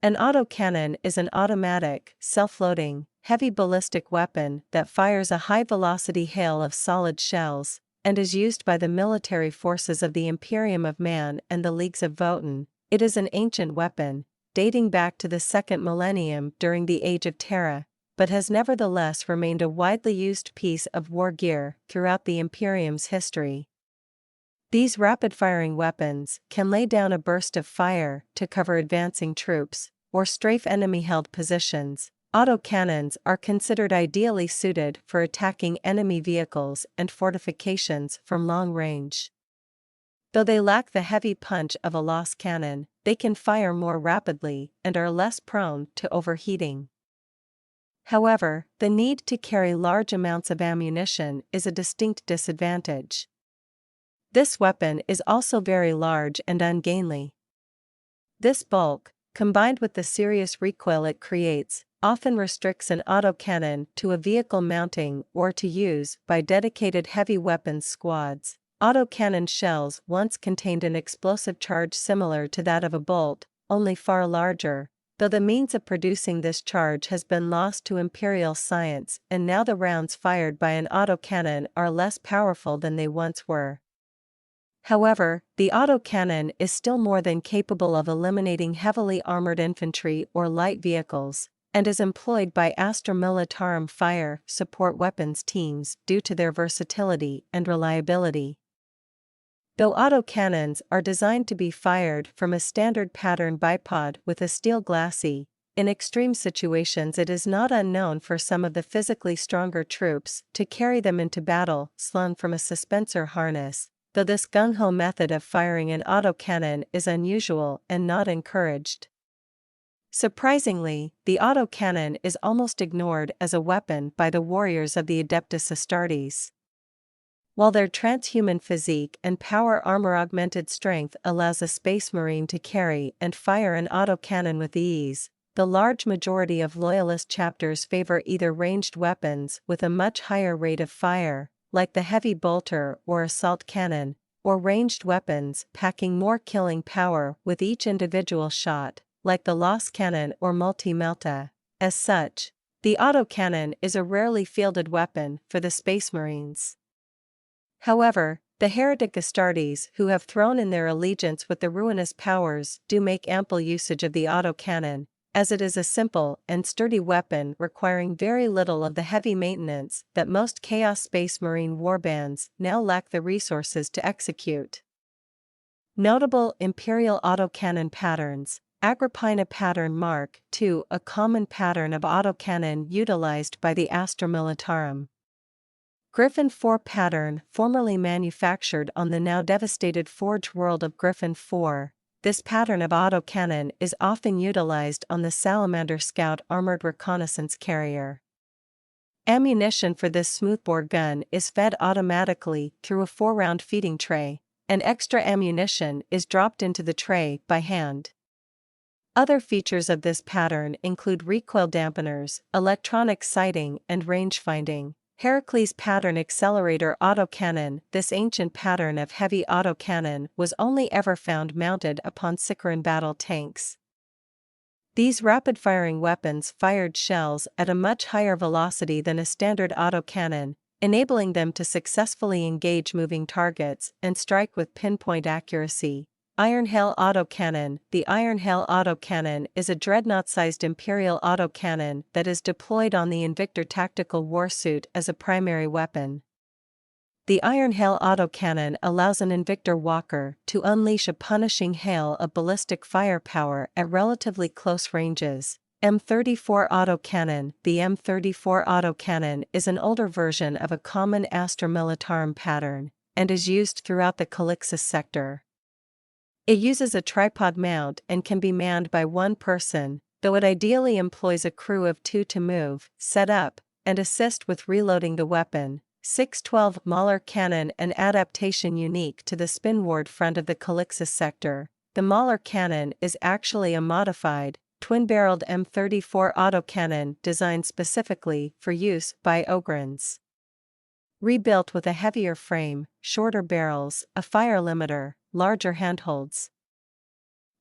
An autocannon is an automatic, self-loading, heavy ballistic weapon that fires a high-velocity hail of solid shells, and is used by the military forces of the Imperium of Man and the Leagues of Votan. It is an ancient weapon, dating back to the second millennium during the Age of Terra, but has nevertheless remained a widely used piece of war gear throughout the Imperium's history. These rapid-firing weapons can lay down a burst of fire to cover advancing troops, or strafe enemy-held positions. Autocannons are considered ideally suited for attacking enemy vehicles and fortifications from long range. Though they lack the heavy punch of a lost cannon, they can fire more rapidly and are less prone to overheating. However, the need to carry large amounts of ammunition is a distinct disadvantage. This weapon is also very large and ungainly. This bulk, combined with the serious recoil it creates, often restricts an autocannon to a vehicle mounting or to use by dedicated heavy weapons squads. Autocannon shells once contained an explosive charge similar to that of a bolt, only far larger, though the means of producing this charge has been lost to imperial science, and now the rounds fired by an autocannon are less powerful than they once were. However, the autocannon is still more than capable of eliminating heavily armored infantry or light vehicles, and is employed by Astra Militarum fire support weapons teams due to their versatility and reliability. Though autocannons are designed to be fired from a standard pattern bipod with a steel glacis, in extreme situations it is not unknown for some of the physically stronger troops to carry them into battle slung from a suspensor harness, though this gung-ho method of firing an autocannon is unusual and not encouraged. Surprisingly, the autocannon is almost ignored as a weapon by the warriors of the Adeptus Astartes. While their transhuman physique and power armor-augmented strength allows a space marine to carry and fire an autocannon with ease, the large majority of loyalist chapters favor either ranged weapons with a much higher rate of fire, like the heavy bolter or assault cannon, or ranged weapons packing more killing power with each individual shot, like the Los cannon or multi-melta. As such, the autocannon is a rarely fielded weapon for the Space Marines. However, the heretic Astartes who have thrown in their allegiance with the ruinous powers do make ample usage of the autocannon, as it is a simple and sturdy weapon requiring very little of the heavy maintenance that most Chaos Space Marine warbands now lack the resources to execute. Notable Imperial autocannon patterns. Agrippina pattern Mark II, a common pattern of autocannon utilized by the Astra Militarum. Griffin IV pattern, formerly manufactured on the now devastated Forge world of Griffin IV. This pattern of autocannon is often utilized on the Salamander Scout armored reconnaissance carrier. Ammunition for this smoothbore gun is fed automatically through a 4-round feeding tray, and extra ammunition is dropped into the tray by hand. Other features of this pattern include recoil dampeners, electronic sighting, and range finding. Heracles pattern accelerator autocannon. This ancient pattern of heavy autocannon was only ever found mounted upon Sicaran battle tanks. These rapid-firing weapons fired shells at a much higher velocity than a standard autocannon, enabling them to successfully engage moving targets and strike with pinpoint accuracy. Iron Hail autocannon. The Iron Hail autocannon is a dreadnought-sized Imperial autocannon that is deployed on the Invictor tactical warsuit as a primary weapon. The Iron Hail autocannon allows an Invictor walker to unleash a punishing hail of ballistic firepower at relatively close ranges. M34 autocannon. The M34 autocannon is an older version of a common Astra Militarum pattern, and is used throughout the Calixtus sector. It uses a tripod mount and can be manned by one person, though it ideally employs a crew of 2 to move, set up, and assist with reloading the weapon. 612 Mauler cannon. An adaptation unique to the spinward front of the Calixtus sector. The Mauler cannon is actually a modified, twin-barreled M34 autocannon designed specifically for use by Ogrins. Rebuilt with a heavier frame, shorter barrels, a fire limiter, larger handholds.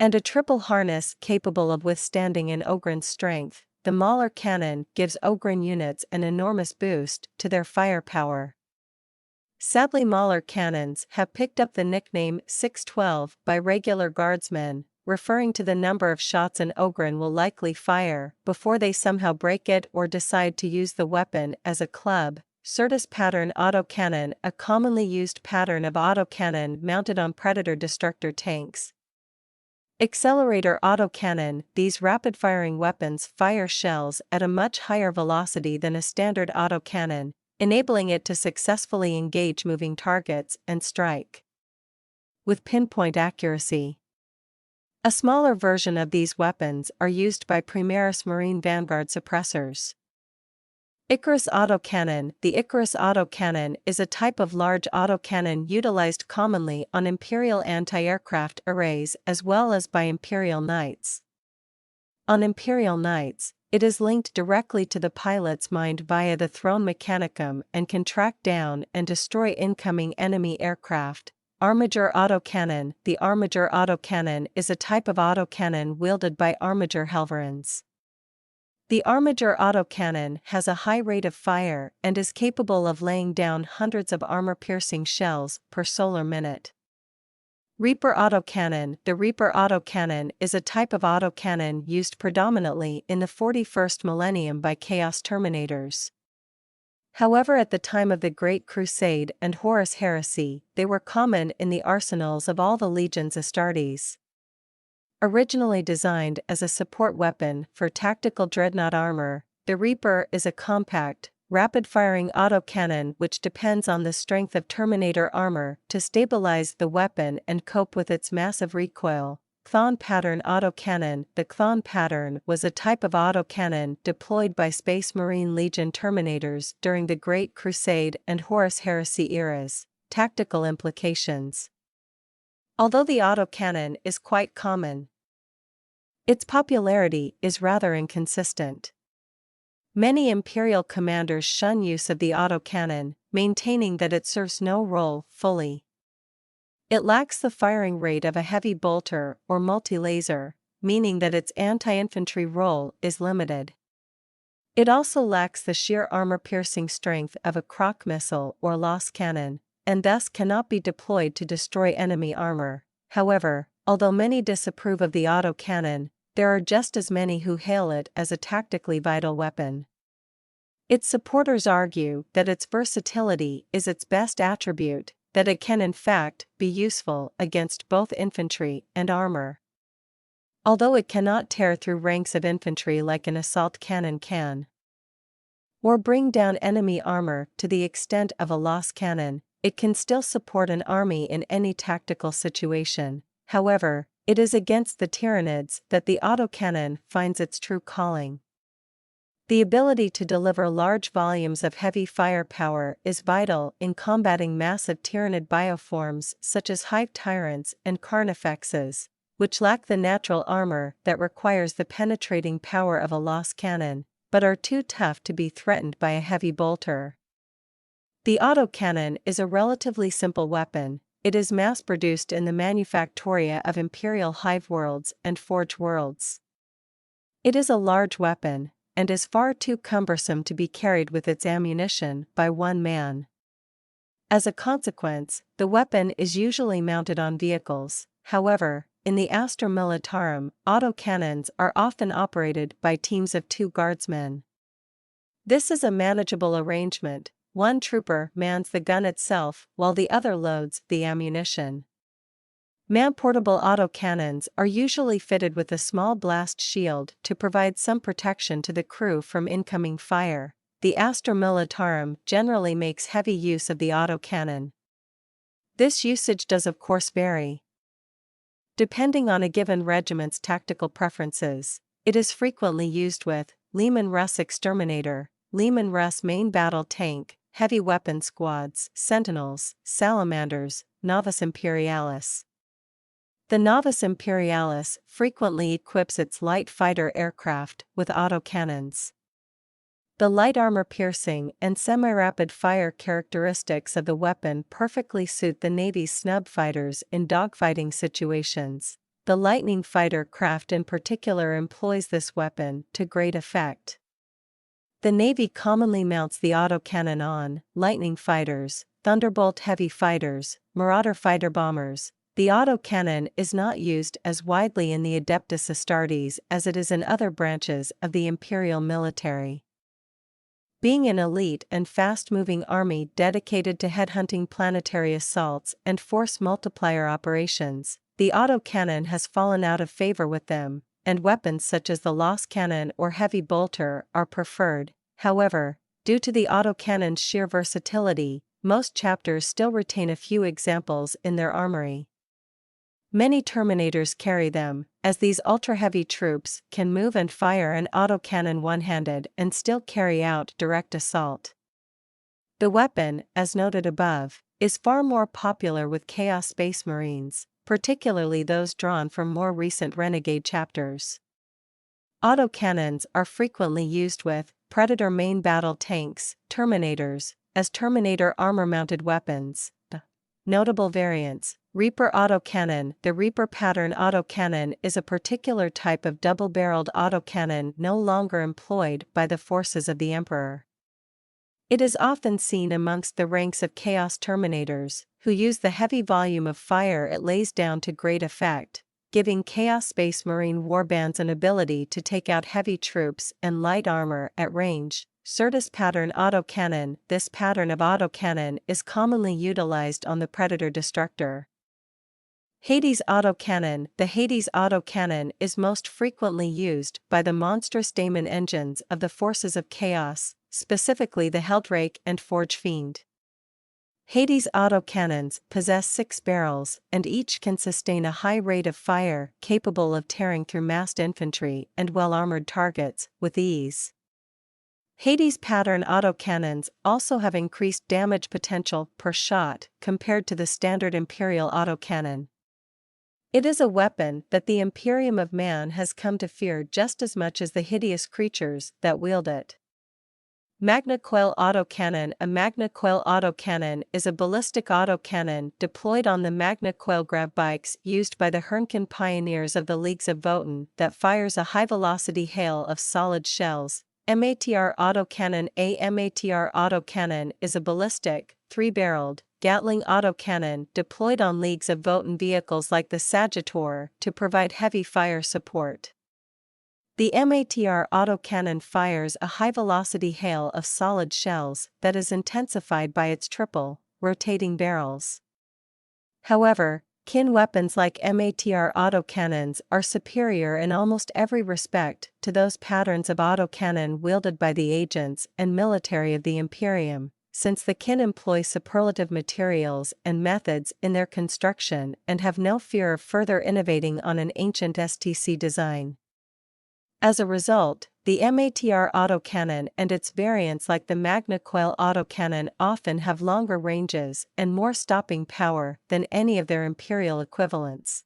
And a triple harness capable of withstanding an Ogryn's strength, the Mauler cannon gives Ogryn units an enormous boost to their firepower. Sadly, Mauler cannons have picked up the nickname 612 by regular guardsmen, referring to the number of shots an Ogryn will likely fire before they somehow break it or decide to use the weapon as a club. Certus pattern autocannon, a commonly used pattern of autocannon mounted on Predator destructor tanks. Accelerator autocannon, these rapid-firing weapons fire shells at a much higher velocity than a standard autocannon, enabling it to successfully engage moving targets and strike with pinpoint accuracy. A smaller version of these weapons are used by Primaris Marine Vanguard suppressors. Icarus autocannon. The Icarus autocannon is a type of large autocannon utilized commonly on Imperial anti-aircraft arrays as well as by Imperial Knights. On Imperial Knights, it is linked directly to the pilot's mind via the Throne Mechanicum and can track down and destroy incoming enemy aircraft. Armiger autocannon. The Armiger autocannon is a type of autocannon wielded by Armiger Helverins. The Armiger autocannon has a high rate of fire and is capable of laying down hundreds of armor-piercing shells per solar minute. Reaper autocannon. The Reaper autocannon is a type of autocannon used predominantly in the 41st millennium by Chaos Terminators. However, at the time of the Great Crusade and Horus Heresy, they were common in the arsenals of all the legions Astartes. Originally designed as a support weapon for tactical dreadnought armor, the Reaper is a compact, rapid-firing autocannon which depends on the strength of Terminator armor to stabilize the weapon and cope with its massive recoil. Chthon pattern autocannon. The Chthon pattern was a type of autocannon deployed by Space Marine Legion Terminators during the Great Crusade and Horus Heresy eras. Tactical implications. Although the autocannon is quite common, its popularity is rather inconsistent. Many Imperial commanders shun use of the autocannon, maintaining that it serves no role fully. It lacks the firing rate of a heavy bolter or multi-laser, meaning that its anti-infantry role is limited. It also lacks the sheer armor-piercing strength of a Croc missile or Loss cannon, and thus cannot be deployed to destroy enemy armor. However, although many disapprove of the autocannon, there are just as many who hail it as a tactically vital weapon. Its supporters argue that its versatility is its best attribute, that it can in fact be useful against both infantry and armor. Although it cannot tear through ranks of infantry like an assault cannon can, or bring down enemy armor to the extent of a Loss cannon, it can still support an army in any tactical situation. However, it is against the Tyranids that the autocannon finds its true calling. The ability to deliver large volumes of heavy firepower is vital in combating massive Tyranid bioforms such as Hive Tyrants and Carnifexes, which lack the natural armor that requires the penetrating power of a Loss cannon, but are too tough to be threatened by a heavy bolter. The autocannon is a relatively simple weapon. It is mass-produced in the manufactoria of Imperial Hive Worlds and Forge Worlds. It is a large weapon, and is far too cumbersome to be carried with its ammunition by one man. As a consequence, the weapon is usually mounted on vehicles. However, in the Astra Militarum, autocannons are often operated by teams of 2 guardsmen. This is a manageable arrangement. One trooper mans the gun itself while the other loads the ammunition. Man-portable autocannons are usually fitted with a small blast shield to provide some protection to the crew from incoming fire. The Astra Militarum generally makes heavy use of the autocannon. This usage does of course vary, depending on a given regiment's tactical preferences. It is frequently used with Leman Russ Exterminator, Leman Russ Main Battle Tank, Heavy Weapon Squads, Sentinels, Salamanders, Novus Imperialis. The Novus Imperialis frequently equips its light fighter aircraft with autocannons. The light armor-piercing and semi-rapid fire characteristics of the weapon perfectly suit the Navy's snub fighters in dogfighting situations. The Lightning fighter craft in particular employs this weapon to great effect. The Navy commonly mounts the autocannon on Lightning fighters, Thunderbolt heavy fighters, Marauder fighter bombers. The autocannon is not used as widely in the Adeptus Astartes as it is in other branches of the Imperial military. Being an elite and fast-moving army dedicated to headhunting planetary assaults and force multiplier operations, the autocannon has fallen out of favor with them, and weapons such as the Loss cannon or heavy bolter are preferred. However, due to the autocannon's sheer versatility, most chapters still retain a few examples in their armory. Many Terminators carry them, as these ultra-heavy troops can move and fire an autocannon one-handed and still carry out direct assault. The weapon, as noted above, is far more popular with Chaos Space Marines, particularly those drawn from more recent Renegade chapters. Autocannons are frequently used with Predator main battle tanks, Terminators, as Terminator armor-mounted weapons. Notable variants: Reaper autocannon. The Reaper pattern autocannon is a particular type of double-barreled autocannon no longer employed by the forces of the Emperor. It is often seen amongst the ranks of Chaos Terminators, who use the heavy volume of fire it lays down to great effect, giving Chaos Space Marine warbands an ability to take out heavy troops and light armor at range. Certus pattern autocannon. This pattern of autocannon is commonly utilized on the Predator Destructor. Hades autocannon. The Hades autocannon is most frequently used by the monstrous daemon engines of the forces of chaos, specifically the Heldrake and Forge Fiend. Hades autocannons possess 6 barrels, and each can sustain a high rate of fire, capable of tearing through massed infantry and well-armored targets with ease. Hades pattern autocannons also have increased damage potential per shot compared to the standard Imperial autocannon. It is a weapon that the Imperium of Man has come to fear just as much as the hideous creatures that wield it. Magna Quail autocannon. A Magna Quail autocannon is a ballistic autocannon deployed on the Magna Quail grab bikes used by the Hernken pioneers of the Leagues of Votan that fires a high-velocity hail of solid shells. MATR autocannon. A MATR autocannon is a ballistic, 3-barreled, Gatling autocannon deployed on Leagues of Votan vehicles like the Sagittor to provide heavy fire support. The MATR autocannon fires a high-velocity hail of solid shells that is intensified by its triple, rotating barrels. However, kin weapons like MATR autocannons are superior in almost every respect to those patterns of autocannon wielded by the agents and military of the Imperium, since the kin employ superlative materials and methods in their construction and have no fear of further innovating on an ancient STC design. As a result, the MATR autocannon and its variants like the Magna Quail autocannon often have longer ranges and more stopping power than any of their Imperial equivalents.